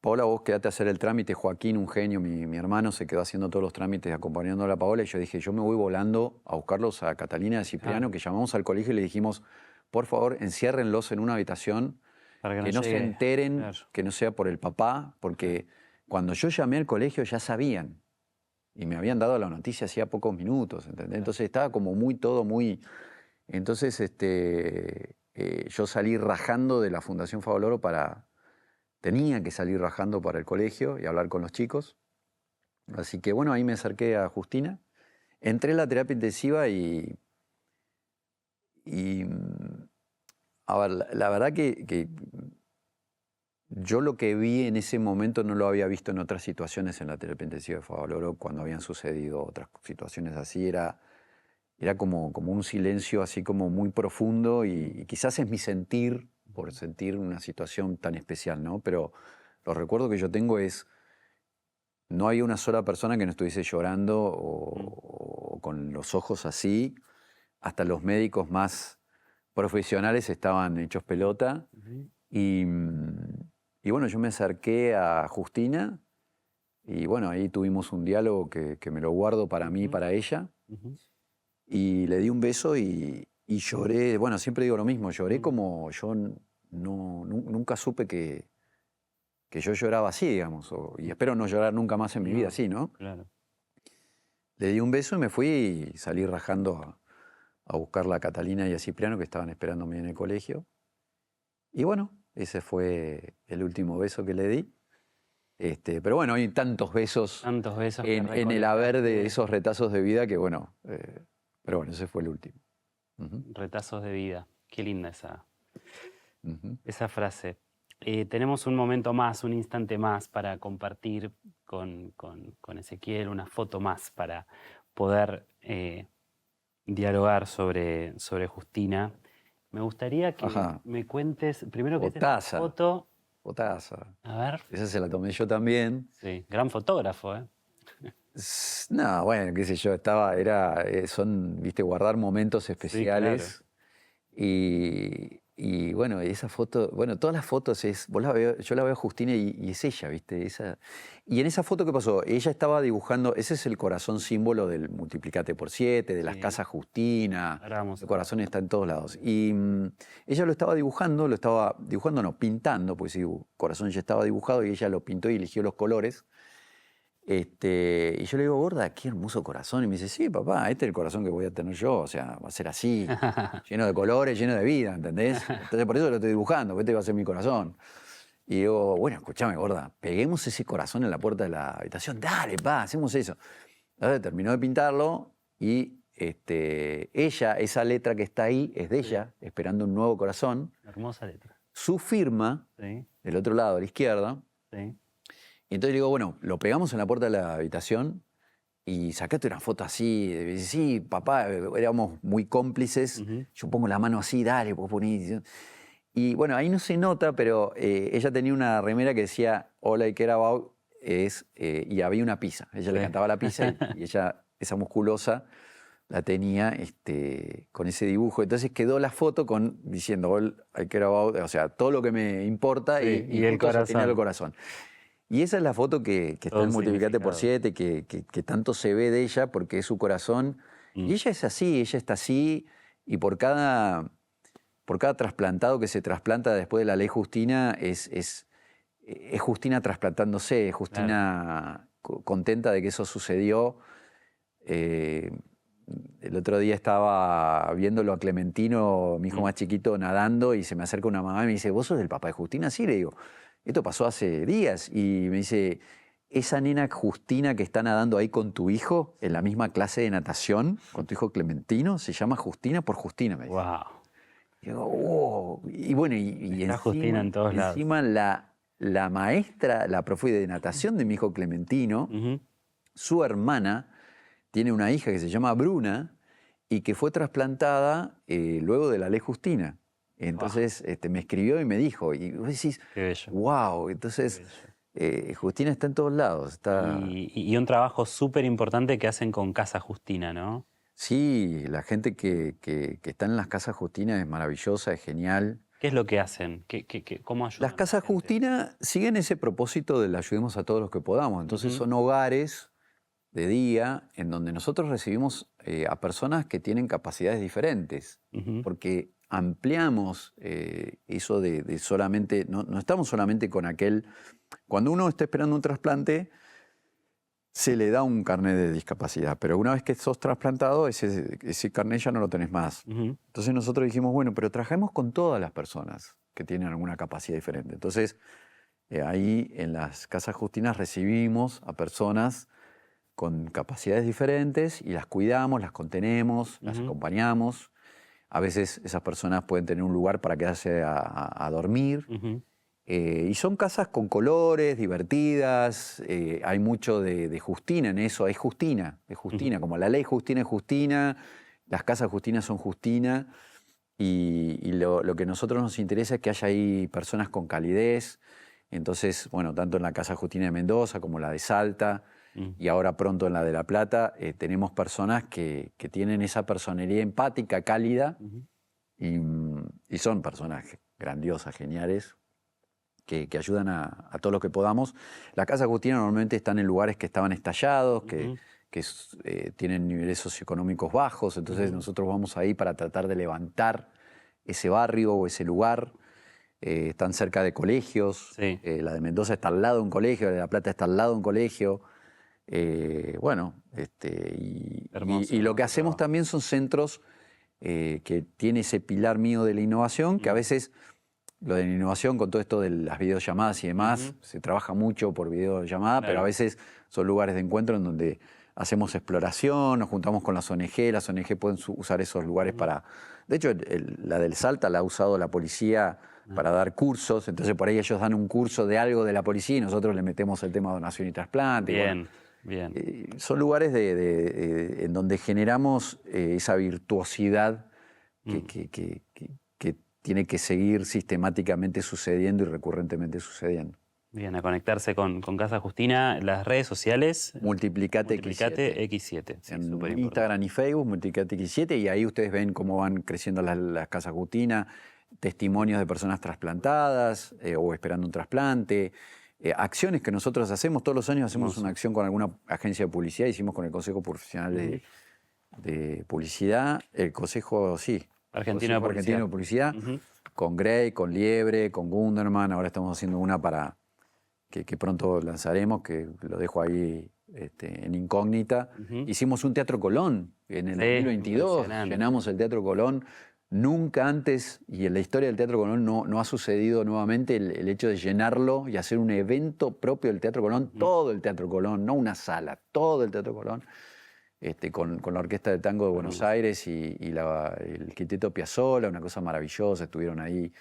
Paola, vos quedate a hacer el trámite. Joaquín, un genio, mi hermano, se quedó haciendo todos los trámites acompañando a la Paola, y yo dije, yo me voy volando a buscarlos a Catalina y a Cipriano, que llamamos al colegio y le dijimos, por favor, enciérrenlos en una habitación, Para que no se enteren, claro. que no sea por el papá, porque cuando yo llamé al colegio ya sabían, y me habían dado la noticia hacía pocos minutos, ¿entendés? Entonces estaba como todo muy... Entonces yo salí rajando de la Fundación Favaloro tenía que salir rajando para el colegio y hablar con los chicos. Así que bueno, ahí me acerqué a Justina. Entré en la terapia intensiva y a ver, la verdad que yo lo que vi en ese momento no lo había visto en otras situaciones en la terapia intensiva de Favaloro cuando habían sucedido otras situaciones así. Era como un silencio así como muy profundo y quizás es mi sentir por sentir una situación tan especial, ¿no? Pero los recuerdos que yo tengo es, no había una sola persona que no estuviese llorando o con los ojos así. Hasta los médicos más profesionales estaban hechos pelota. Y bueno, yo me acerqué a Justina y bueno, ahí tuvimos un diálogo que me lo guardo para mí y para ella. Y le di un beso y lloré. Bueno, siempre digo lo mismo, lloré como yo nunca supe que yo lloraba así, digamos. Y espero no llorar nunca más en mi vida así, ¿no? Claro. Le di un beso y me fui y salí rajando a buscarla a Catalina y a Cipriano, que estaban esperándome en el colegio. Y bueno, ese fue el último beso que le di. Pero bueno, hay tantos besos que en el haber de recolectaste. esos retazos de vida que bueno, pero bueno, ese fue el último. Retazos de vida. Qué linda Ujú. esa frase. Tenemos un momento más, un instante más para compartir con Ezequiel, una foto más para poder dialogar sobre Justina. Me gustaría que Ajá. me cuentes, primero que esta Fotaza. foto. Fotaza. A ver. Esa se la tomé yo también. Sí, gran fotógrafo, ¿eh? No, bueno, qué sé yo, son, viste, guardar momentos especiales. Y bueno, esa foto, bueno, todas las fotos yo la veo a Justina y es ella, viste. Y en esa foto, ¿qué pasó? Ella estaba dibujando, ese es el corazón símbolo del multiplicate por 7, de las casas Justina. Ahora vamos El corazón está en todos lados. Y ella lo estaba dibujando, no, pintando, pues sí, corazón ya estaba dibujado y ella lo pintó y eligió los colores. Y yo le digo, gorda, qué hermoso corazón. Y me dice, sí, papá, este es el corazón que voy a tener yo. O sea, va a ser así, lleno de colores, lleno de vida, ¿entendés? Entonces por eso lo estoy dibujando, porque este va a ser mi corazón. Y digo, bueno, escúchame, gorda, peguemos ese corazón en la puerta de la habitación. Dale, pa, hacemos eso. Entonces terminó de pintarlo y ella, esa letra que está ahí, es de ella, esperando un nuevo corazón. Hermosa letra. Su firma, Sí, del otro lado, a la izquierda. sí. Y entonces digo, bueno, lo pegamos en la puerta de la habitación y sacaste una foto así. Sí, papá, éramos muy cómplices. Ujú. Yo pongo la mano así, dale, vos ponís. Y bueno, ahí no se nota, pero ella tenía una remera que decía All I Care About y había una pizza. Ella le Sí. cantaba la pizza y ella, esa musculosa, la tenía con ese dibujo. Entonces quedó la foto diciendo All I Care About, o sea, todo lo que me importa Sí, y y el justo sosteniendo el corazón. corazón. Y esa es la foto que está Todo en un Multiplicate por significado. 7, que tanto se ve de ella porque es su corazón. Mm. Y ella es así, ella está así, y por cada trasplantado que se trasplanta después de la ley Justina, es Justina trasplantándose, es Justina contenta de que eso sucedió. Eh, el otro día estaba viéndolo a Clementino, mi hijo más chiquito, nadando, y se me acerca una mamá y me dice, ¿vos sos del papá de Justina? Sí, le digo, esto pasó hace días. Y me dice, esa nena Justina que está nadando ahí con tu hijo, en la misma clase de natación, con tu hijo Clementino, se llama Justina por Justina, me dice. Wow. Y digo, wow. Y bueno, y Está Justina en todos lados. encima la maestra, la profe de natación de mi hijo Clementino, Ujú. su hermana tiene una hija que se llama Bruna y que fue trasplantada luego de la ley Justina. Entonces me escribió y me dijo, y vos decís, Qué bello. wow, entonces Justina está en todos lados. Está... Y un trabajo súper importante que hacen con Casa Justina, ¿no? Sí, la gente que está en las casas Justina es maravillosa, es genial. ¿Qué es lo que hacen? ¿Cómo ayudan Las a la casas gente? Justina siguen ese propósito del ayudemos a todos los que podamos. Entonces son hogares de día en donde nosotros recibimos a personas que tienen capacidades diferentes, Ujú. porque ampliamos eso de solamente, no estamos solamente con aquel, cuando uno está esperando un trasplante, se le da un carnet de discapacidad, pero una vez que sos trasplantado, ese carnet ya no lo tenés más. Ujú. Entonces nosotros dijimos, bueno, pero trabajemos con todas las personas que tienen alguna capacidad diferente. Entonces, ahí en las casas Justinas recibimos a personas con capacidades diferentes y las cuidamos, las contenemos, las acompañamos. A veces esas personas pueden tener un lugar para quedarse a dormir. Ujú. Y son casas con colores, divertidas, hay mucho de Justina en eso, es Justina, como la ley Justina es Justina, las casas Justina son Justina, y lo que a nosotros nos interesa es que haya ahí personas con calidez. Entonces, bueno, tanto en la Casa Justina de Mendoza como la de Salta, y ahora pronto en la de La Plata, tenemos personas que tienen esa personería empática, cálida, y son personas grandiosas, geniales, que ayudan a todo lo que podamos. Las casas Justina normalmente están en lugares que estaban estallados, que tienen niveles socioeconómicos bajos, entonces nosotros vamos ahí para tratar de levantar ese barrio o ese lugar. Están cerca de colegios, Sí. La de Mendoza está al lado de un colegio, la de La Plata está al lado de un colegio. Hermoso, Y lo que hermoso hacemos trabajo. también son centros que tiene ese pilar mío de la innovación, que a veces lo de la innovación con todo esto de las videollamadas y demás, se trabaja mucho por videollamada, pero a Claro. veces son lugares de encuentro en donde hacemos exploración, nos juntamos con las ONG pueden usar esos lugares para... De hecho, la del Salta la ha usado la policía para dar cursos, entonces por ahí ellos dan un curso de algo de la policía y nosotros le metemos el tema de donación y trasplante. Y bueno, Bien, bien. son lugares en donde generamos esa virtuosidad que tiene que seguir sistemáticamente sucediendo y recurrentemente sucediendo. Bien, a conectarse con Casa Justina, las redes sociales, Multiplicate Multiplicate X7. X7, sí, En súper importante. Instagram y Facebook, Multiplicate X7, y ahí ustedes ven cómo van creciendo las casas Justina, testimonios de personas trasplantadas o esperando un trasplante, acciones que nosotros hacemos. Todos los años hacemos una acción con alguna agencia de publicidad, hicimos con el Consejo Profesional de Publicidad, el Consejo, sí, Argentino de Consejo Argentino de Publicidad, con Grey, con Liebre, con Gunderman. Ahora estamos haciendo una para que pronto lanzaremos, que lo dejo ahí en incógnita. Hicimos un Teatro Colón en el Sí, 2022, impresionante. llenamos el Teatro Colón, nunca antes, y en la historia del Teatro Colón no ha sucedido nuevamente el hecho de llenarlo y hacer un evento propio del Teatro Colón, todo el Teatro Colón, no una sala, todo el Teatro Colón, con la Orquesta de Tango de Buenos Aires y el Quinteto Piazzolla, una cosa maravillosa. Estuvieron ahí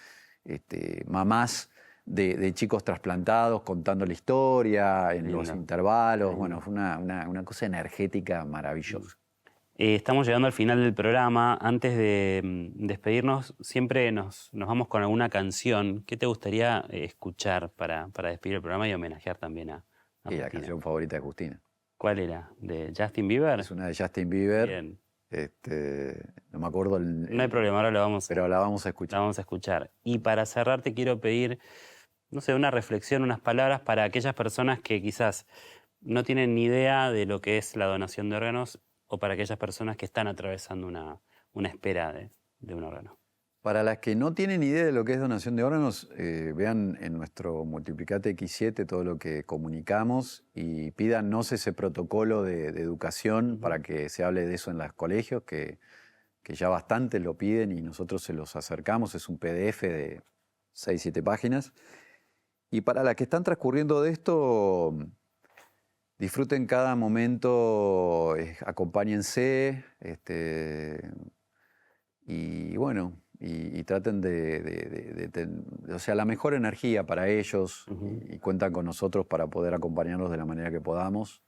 mamás de chicos trasplantados contando la historia en los intervalos. Bueno, fue una cosa energética maravillosa. Estamos llegando al final del programa. Antes de despedirnos, siempre nos vamos con alguna canción. ¿Qué te gustaría escuchar para despedir el programa y homenajear también a Y la canción favorita de Justina. ¿Cuál era? ¿De Justin Bieber? Es una de Justin Bieber. Bien. No me acuerdo No hay problema, ahora pero la vamos a escuchar. La vamos a escuchar. Y para cerrar te quiero pedir, no sé, una reflexión, unas palabras para aquellas personas que quizás no tienen ni idea de lo que es la donación de órganos, o para aquellas personas que están atravesando una espera de un órgano. Para las que no tienen idea de lo que es donación de órganos, vean en nuestro Multiplicate X7 todo lo que comunicamos y pídanos ese protocolo de educación para que se hable de eso en los colegios, que ya bastante lo piden y nosotros se los acercamos. Es un PDF de 6-7 páginas. Y para las que están transcurriendo de esto, disfruten cada momento, acompáñense, y bueno, y traten o sea, la mejor energía para ellos, y cuentan con nosotros para poder acompañarlos de la manera que podamos.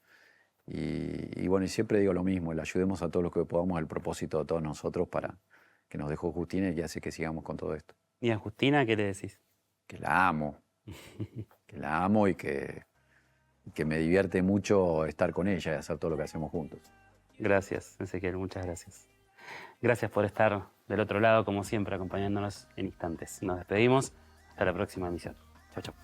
Y bueno, y siempre digo lo mismo, le ayudemos a todos los que podamos, el propósito de todos nosotros para que nos dejó Justina y que hace que sigamos con todo esto. ¿Y a Justina qué le decís? Que la amo, y que me divierte mucho estar con ella y hacer todo lo que hacemos juntos. Gracias, Ezequiel, muchas gracias. Gracias por estar del otro lado, como siempre, acompañándonos en instantes. Nos despedimos. Hasta la próxima emisión. Chau, chau.